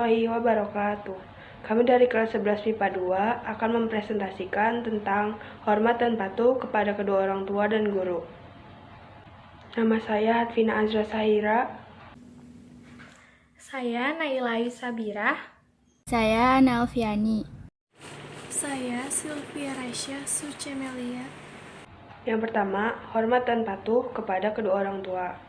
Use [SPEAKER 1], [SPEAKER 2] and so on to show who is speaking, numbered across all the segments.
[SPEAKER 1] warahmatullahi wabarakatuh. Kami dari kelas 11 MIPA 2 akan mempresentasikan tentang hormat dan patuh kepada kedua orang tua dan guru. Nama saya Hatfina Azra Sahira.
[SPEAKER 2] Saya Naila Sabirah.
[SPEAKER 3] Saya Ana Alfiani.
[SPEAKER 4] Saya Sylvia Raisya Sucemelia.
[SPEAKER 1] Yang pertama, hormat dan patuh kepada kedua orang tua.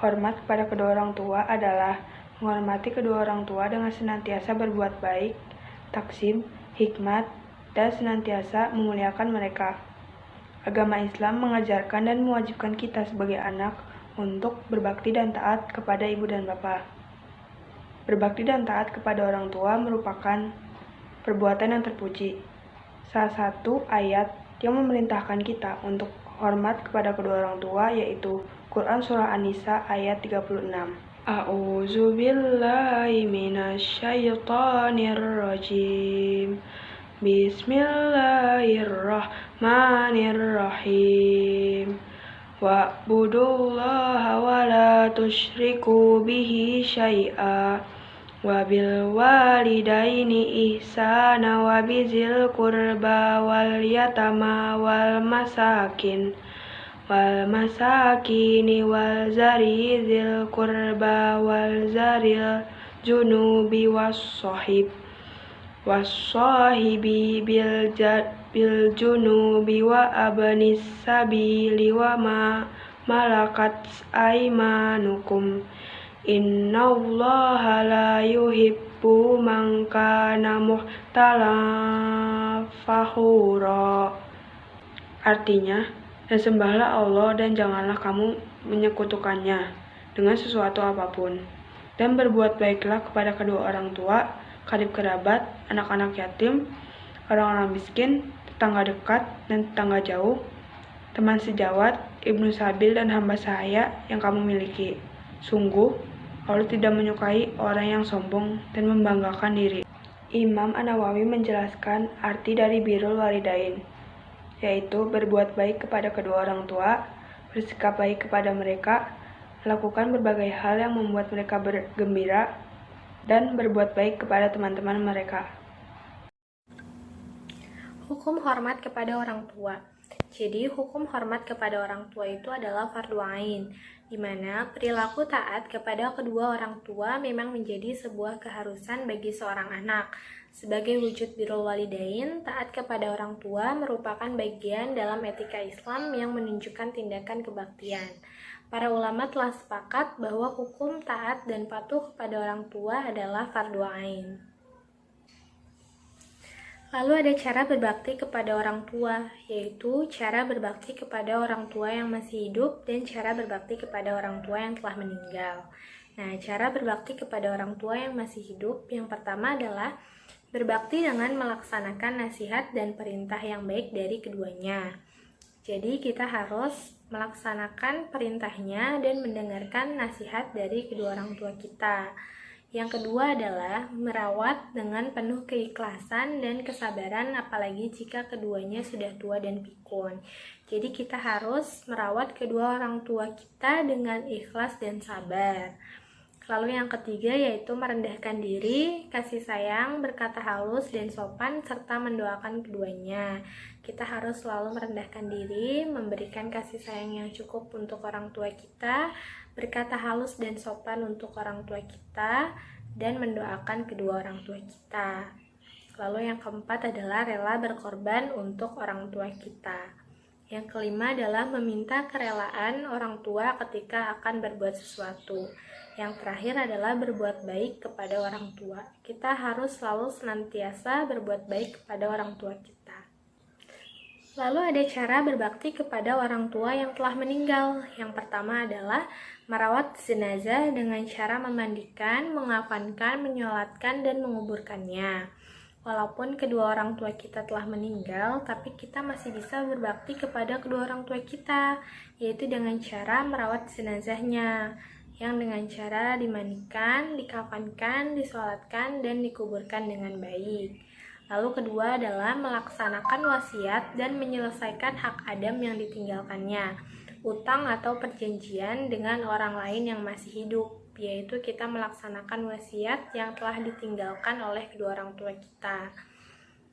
[SPEAKER 1] Hormat kepada kedua orang tua adalah menghormati kedua orang tua dengan senantiasa berbuat baik, taksim, hikmat, dan senantiasa memuliakan mereka. Agama Islam mengajarkan dan mewajibkan kita sebagai anak untuk berbakti dan taat kepada ibu dan bapak. Berbakti dan taat kepada orang tua merupakan perbuatan yang terpuji. Salah satu ayat yang memerintahkan kita untuk hormat kepada kedua orang tua yaitu Quran Surah An-Nisa ayat 36. A'udzu billahi minasyaitonir rajim. Bismillahirrahmanirrahim. Wa'budullaha wa la tusyriku bihi syai'a. Wa bil walidaini ihsana wa bizil qurba wal yatama wal masakini wal zari zil qurba wal zaril junubi wassahibi bil junubi wa abnis sabili wa ma malakat aymanukum. Innallaha la yuhibbu man kana mukhtalan fakhura. Artinya, dan sembahlah Allah dan janganlah kamu menyekutukannya dengan sesuatu apapun. Dan berbuat baiklah kepada kedua orang tua, karib kerabat, anak-anak yatim, orang-orang miskin, tetangga dekat dan tetangga jauh, teman sejawat, ibnu sabil dan hamba sahaya yang kamu miliki. Sungguh, Allah tidak menyukai orang yang sombong dan membanggakan diri. Imam An-Nawawi menjelaskan arti dari birrul walidain, yaitu berbuat baik kepada kedua orang tua, bersikap baik kepada mereka, melakukan berbagai hal yang membuat mereka bergembira, dan berbuat baik kepada teman-teman mereka.
[SPEAKER 2] Hukum hormat kepada orang tua. Jadi, hukum hormat kepada orang tua itu adalah fardu ain, di mana perilaku taat kepada kedua orang tua memang menjadi sebuah keharusan bagi seorang anak. Sebagai wujud birrul walidain, taat kepada orang tua merupakan bagian dalam etika Islam yang menunjukkan tindakan kebaktian. Para ulama telah sepakat bahwa hukum taat dan patuh kepada orang tua adalah fardu ain. Lalu ada cara berbakti kepada orang tua, yaitu cara berbakti kepada orang tua yang masih hidup dan cara berbakti kepada orang tua yang telah meninggal. Nah, cara berbakti kepada orang tua yang masih hidup yang pertama adalah berbakti dengan melaksanakan nasihat dan perintah yang baik dari keduanya. Jadi kita harus melaksanakan perintahnya dan mendengarkan nasihat dari kedua orang tua kita. Yang kedua adalah merawat dengan penuh keikhlasan dan kesabaran apalagi jika keduanya sudah tua dan pikun. Jadi kita harus merawat kedua orang tua kita dengan ikhlas dan sabar. Lalu yang ketiga yaitu merendahkan diri, kasih sayang, berkata halus dan sopan serta mendoakan keduanya. Kita harus selalu merendahkan diri, memberikan kasih sayang yang cukup untuk orang tua kita, berkata halus dan sopan untuk orang tua kita, dan mendoakan kedua orang tua kita. Lalu yang keempat adalah rela berkorban untuk orang tua kita. Yang kelima adalah meminta kerelaan orang tua ketika akan berbuat sesuatu. Yang terakhir adalah berbuat baik kepada orang tua. Kita harus selalu senantiasa berbuat baik kepada orang tua kita. Lalu ada cara berbakti kepada orang tua yang telah meninggal. Yang pertama adalah merawat jenazah dengan cara memandikan, mengafankan, menyolatkan, dan menguburkannya. Walaupun kedua orang tua kita telah meninggal, tapi kita masih bisa berbakti kepada kedua orang tua kita, yaitu dengan cara merawat jenazahnya, yang dengan cara dimandikan, dikafankan, disolatkan, dan dikuburkan dengan baik. Lalu kedua adalah melaksanakan wasiat dan menyelesaikan hak Adam yang ditinggalkannya, utang atau perjanjian dengan orang lain yang masih hidup. yaitu kita melaksanakan wasiat yang telah ditinggalkan oleh kedua orang tua kita.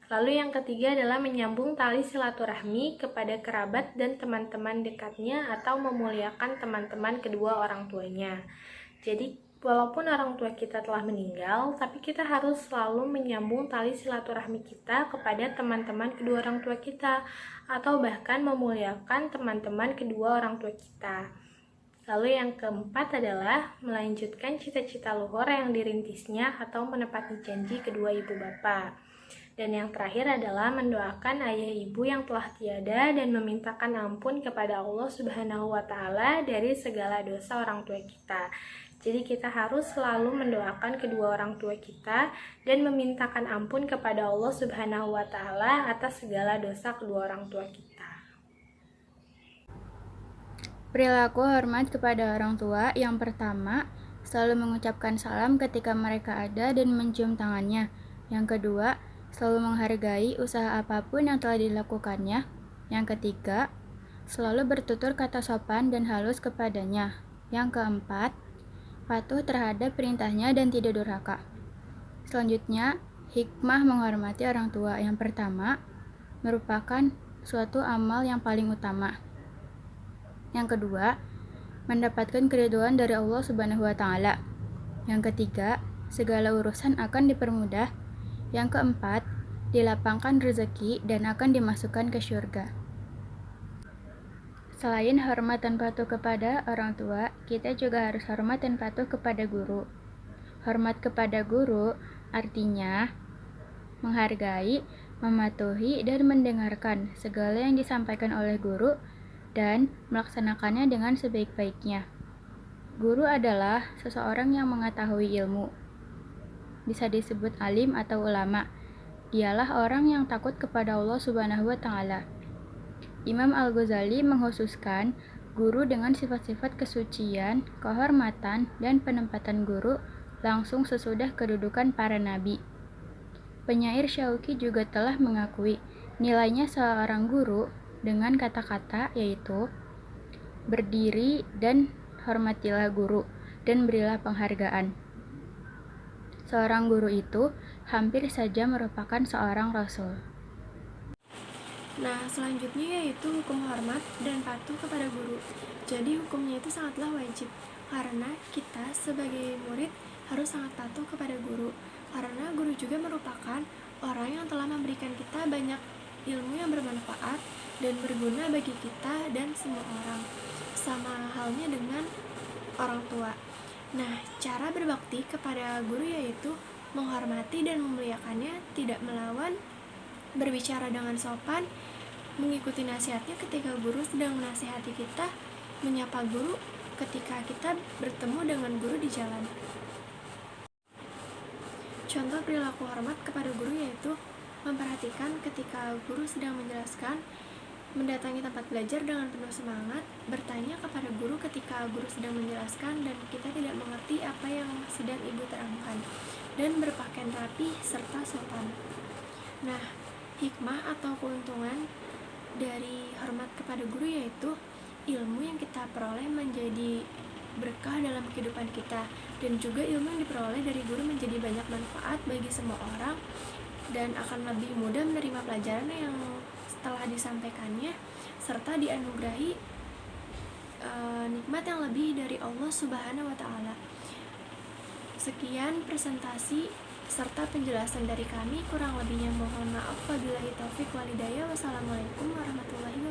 [SPEAKER 2] Lalu yang ketiga adalah menyambung tali silaturahmi kepada kerabat dan teman-teman dekatnya atau memuliakan teman-teman kedua orang tuanya. Jadi walaupun orang tua kita telah meninggal, tapi kita harus selalu menyambung tali silaturahmi kita kepada teman-teman kedua orang tua kita atau bahkan memuliakan teman-teman kedua orang tua kita. Lalu yang keempat adalah melanjutkan cita-cita luhur yang dirintisnya atau menepati janji kedua ibu bapak. Dan yang terakhir adalah mendoakan ayah ibu yang telah tiada dan memintakan ampun kepada Allah Subhanahu wa Ta'ala dari segala dosa orang tua kita. Jadi kita harus selalu mendoakan kedua orang tua kita dan memintakan ampun kepada Allah Subhanahu wa Ta'ala atas segala dosa kedua orang tua kita.
[SPEAKER 3] Perilaku hormat kepada orang tua yang pertama, selalu mengucapkan salam ketika mereka ada dan mencium tangannya. Yang kedua, selalu menghargai usaha apapun yang telah dilakukannya. Yang ketiga, selalu bertutur kata sopan dan halus kepadanya. Yang keempat, patuh terhadap perintahnya dan tidak durhaka. Selanjutnya, hikmah menghormati orang tua yang pertama merupakan suatu amal yang paling utama. Yang kedua, mendapatkan keridhaan dari Allah Subhanahu wa Ta'ala. Yang ketiga, segala urusan akan dipermudah. Yang keempat, dilapangkan rezeki dan akan dimasukkan ke syurga. Selain hormat dan patuh kepada orang tua, kita juga harus hormat dan patuh kepada guru. Hormat kepada guru artinya menghargai, mematuhi, dan mendengarkan segala yang disampaikan oleh guru dan melaksanakannya dengan sebaik-baiknya. Guru adalah seseorang yang mengetahui ilmu. Bisa disebut alim atau ulama. Dialah orang yang takut kepada Allah Subhanahu wa Ta'ala. Imam Al-Ghazali mengkhususkan guru dengan sifat-sifat kesucian, kehormatan, dan penempatan guru langsung sesudah kedudukan para nabi. Penyair Syauqi juga telah mengakui nilainya seorang guru dengan kata-kata yaitu berdiri dan hormatilah guru dan berilah penghargaan. Seorang guru itu hampir saja merupakan seorang rasul.
[SPEAKER 4] Nah, selanjutnya yaitu hukum hormat dan patuh kepada guru. Jadi hukumnya itu sangatlah wajib, karena kita sebagai murid harus sangat patuh kepada guru. Karena guru juga merupakan orang yang telah memberikan kita banyak ilmu yang bermanfaat dan berguna bagi kita dan semua orang. Sama halnya dengan orang tua. Nah, cara berbakti kepada guru yaitu menghormati dan memuliakannya, tidak melawan, berbicara dengan sopan, mengikuti nasihatnya ketika guru sedang menasihati kita, menyapa guru ketika kita bertemu dengan guru di jalan. Contoh perilaku hormat kepada guru yaitu memperhatikan ketika guru sedang menjelaskan, mendatangi tempat belajar dengan penuh semangat, bertanya kepada guru ketika guru sedang menjelaskan dan kita tidak mengerti apa yang sedang ibu terangkan, dan berpakaian rapi serta sopan. Nah, hikmah atau keuntungan dari hormat kepada guru yaitu ilmu yang kita peroleh menjadi berkah dalam kehidupan kita, dan juga ilmu yang diperoleh dari guru menjadi banyak manfaat bagi semua orang dan akan lebih mudah menerima pelajaran yang setelah disampaikannya, serta dianugerahi nikmat yang lebih dari Allah Subhanahu wa Ta'ala. Sekian presentasi serta penjelasan dari kami, kurang lebihnya mohon maaf. Wabillahi taufik walhidayah. Wassalamualaikum warahmatullahi wabarakatuh.